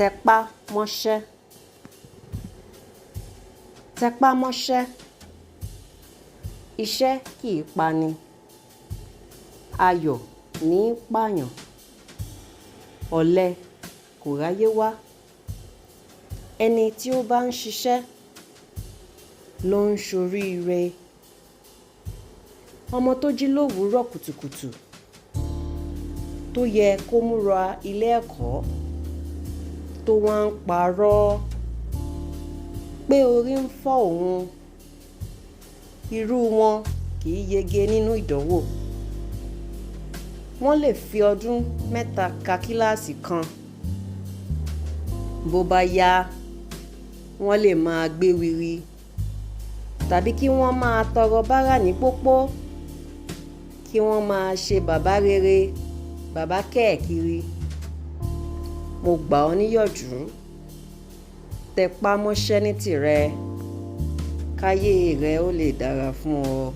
Tẹpá mọṣé. Tẹpá mọṣé. Iṣẹ́ kì í pani. Ayọ̀ ní í pààyàn. Ọ̀lẹ kò ráyé wá. Ẹni tí ó bá ń ṣiṣẹ́ ló ń ṣoríire. Ọmọ tó jí lówùúrọ̀ kùtùkùtù tó yẹ kó múra ilé ẹ̀kọ́ tó wá ń parọ́ pé orí ń fọ́ òun, irú wọn kì í yege nínú ìdánwò. Wọ́n lè fi ọdún 3 ka kíláàsì kan. Bó bá yá, wọ́n lè máa gbé wiri tàbí kí wọ́n máa tọrọ bárà ní pópó, kí wọ́n máa ṣe bàbá rere, bàbá kẹ́ẹ̀kiri. Mo gbà ọ́ níyànjú, tẹpá mọ́ṣẹ́ ní tìrẹ, káyé rẹ ó lè dára fún ọ.